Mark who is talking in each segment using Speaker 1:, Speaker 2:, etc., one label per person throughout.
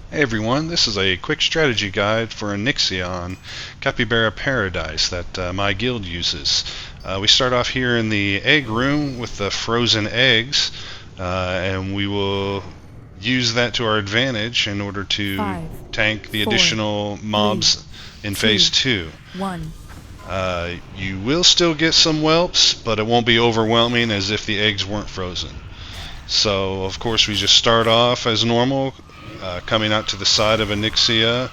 Speaker 1: Hey everyone, this is a quick strategy guide for Onyxia on Capybara Paradise that my guild uses. We start off here in the egg room with the frozen eggs, and we will use that to our advantage in order to
Speaker 2: 5,
Speaker 1: tank the
Speaker 2: 4,
Speaker 1: additional
Speaker 2: 3,
Speaker 1: mobs in
Speaker 2: 2,
Speaker 1: Phase 2.
Speaker 2: 1.
Speaker 1: You will still get some whelps, but it won't be overwhelming as if the eggs weren't frozen. So, of course, we just start off as normal, coming out to the side of Onyxia,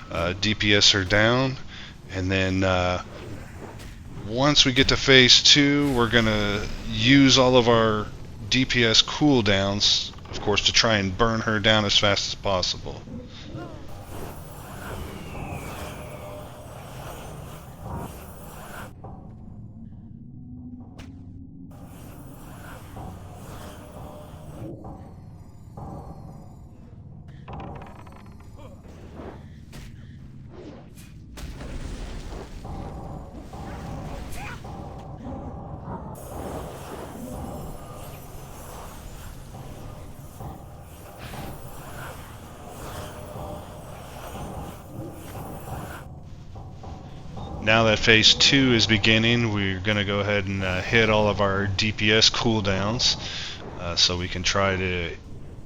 Speaker 1: DPS her down, and then once we get to Phase 2, we're going to use all of our DPS cooldowns, of course, to try and burn her down as fast as possible. Now that Phase 2 is beginning, we're going to go ahead and hit all of our DPS cooldowns so we can try to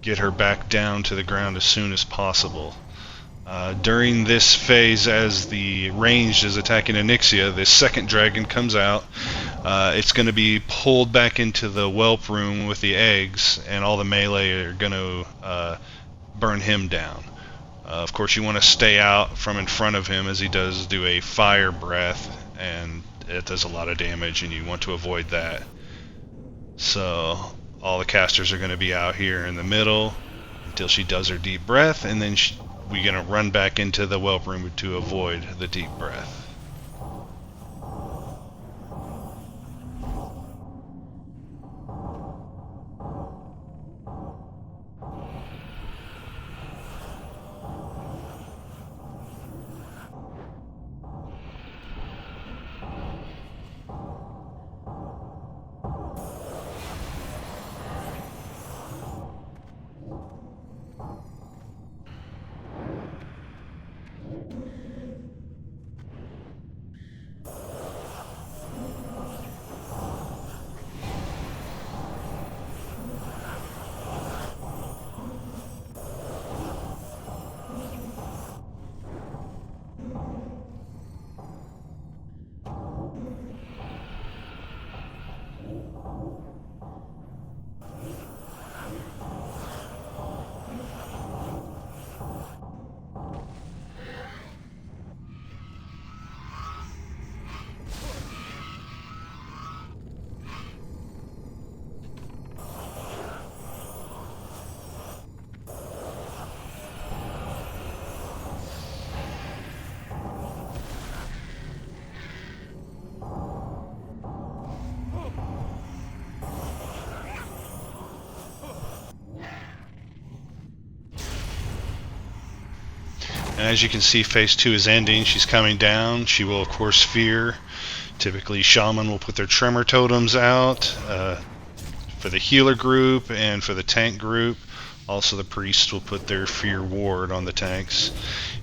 Speaker 1: get her back down to the ground as soon as possible. During this phase, as the ranged is attacking Onyxia, this second dragon comes out. It's going to be pulled back into the whelp room with the eggs, and all the melee are going to burn him down. Of course, you want to stay out from in front of him, as he does do a fire breath, and it does a lot of damage, and you want to avoid that. So all the casters are going to be out here in the middle until she does her deep breath, and then we're going to run back into the whelp room to avoid the deep breath. And as you can see, Phase 2 is ending. She's coming down. She will, of course, fear. Typically, Shaman will put their Tremor Totems out for the healer group and for the tank group. Also, the Priest will put their Fear Ward on the tanks.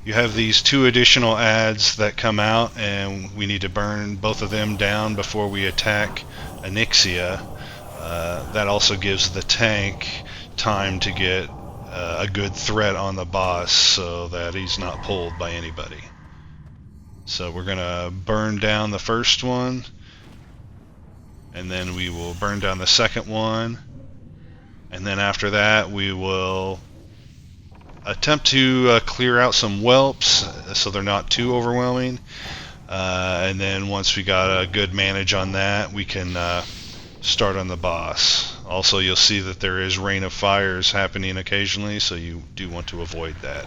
Speaker 1: You have these two additional adds that come out, and we need to burn both of them down before we attack Onyxia. That also gives the tank time to get a good threat on the boss so that he's not pulled by anybody. So we're going to burn down the first one, and then we will burn down the second one, and then after that we will attempt to clear out some whelps so they're not too overwhelming, and then once we got a good manage on that, we can start on the boss. Also, you'll see that there is rain of fires happening occasionally, so you do want to avoid that.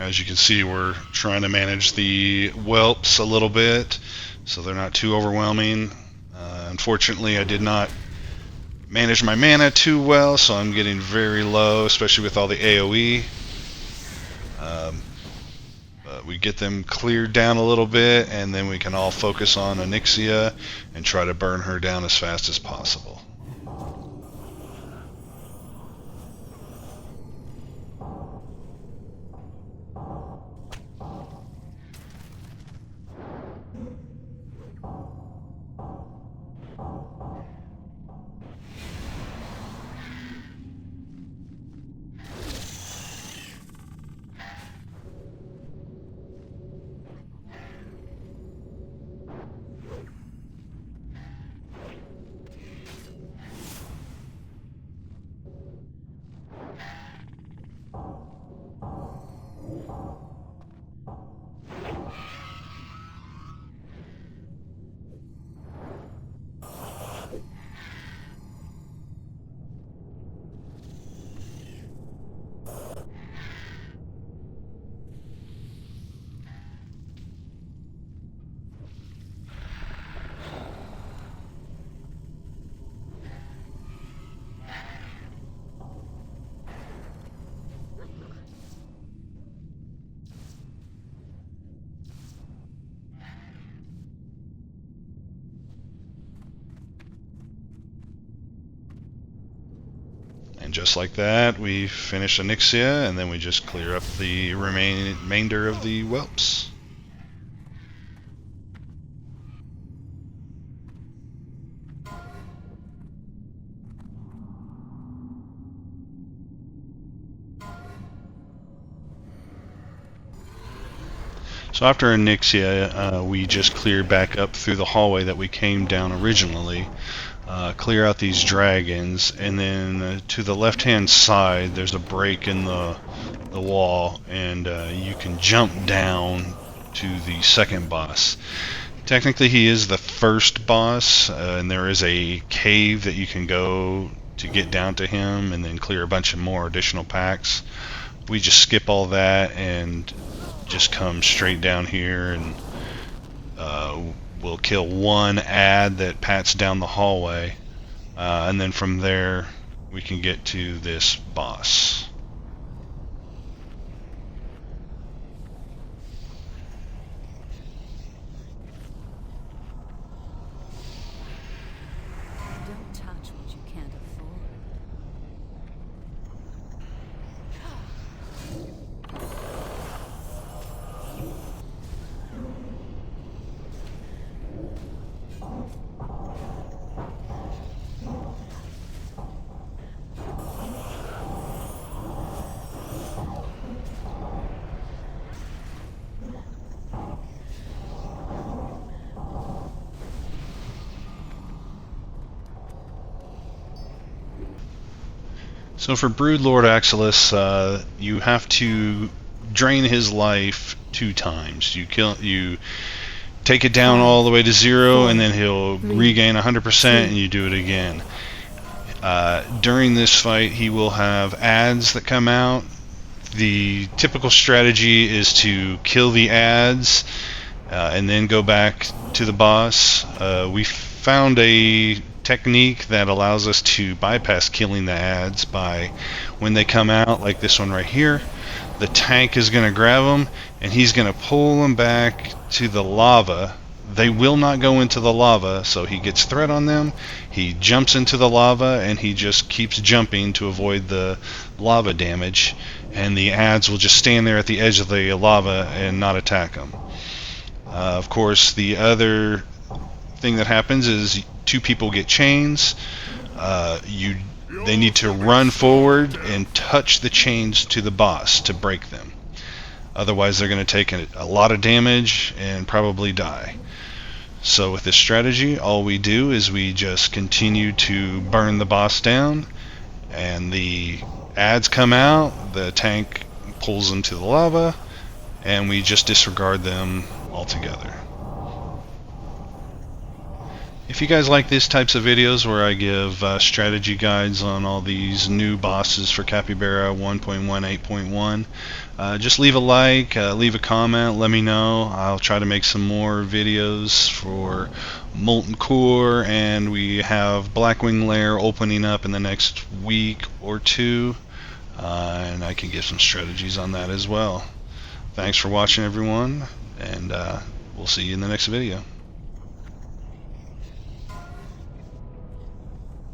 Speaker 1: As you can see, we're trying to manage the whelps a little bit so they're not too overwhelming. Unfortunately, I did not manage my mana too well, so I'm getting very low, especially with all the AoE. But we get them cleared down a little bit, and then we can all focus on Onyxia and try to burn her down as fast as possible. And just like that, we finish Onyxia, and then we just clear up the remainder of the whelps. So after Onyxia, we just clear back up through the hallway that we came down originally, clear out these dragons, and then to the left-hand side there's a break in the wall, and you can jump down to the second boss. Technically he is the first boss, and there is a cave that you can go to get down to him and then clear a bunch of more additional packs. We just skip all that and just come straight down here, and we'll kill one ad that pats down the hallway, and then from there we can get to this boss.
Speaker 2: Don't touch what you can't afford.
Speaker 1: So for Broodlord Axelis, you have to drain his life 2 times. You take it down all the way to 0, and then he'll regain 100%, and you do it again. During this fight, he will have ads that come out. The typical strategy is to kill the ads and then go back to the boss. We found a technique that allows us to bypass killing the ads by, when they come out, like this one right here, the tank is going to grab them and he's going to pull them back to the lava. They will not go into the lava, so he gets threat on them. He jumps into the lava and he just keeps jumping to avoid the lava damage, and the ads will just stand there at the edge of the lava and not attack them. Of course, the other thing that happens is 2 people get chains. They need to run forward and touch the chains to the boss to break them. Otherwise they're going to take a lot of damage and probably die. So with this strategy, all we do is we just continue to burn the boss down, and the ads come out, the tank pulls them to the lava, and we just disregard them altogether. If you guys like these types of videos where I give strategy guides on all these new bosses for Capybara 1.18.1, just leave a like, leave a comment, let me know. I'll try to make some more videos for Molten Core, and we have Blackwing Lair opening up in the next week or two, and I can give some strategies on that as well. Thanks for watching, everyone, and we'll see you in the next video.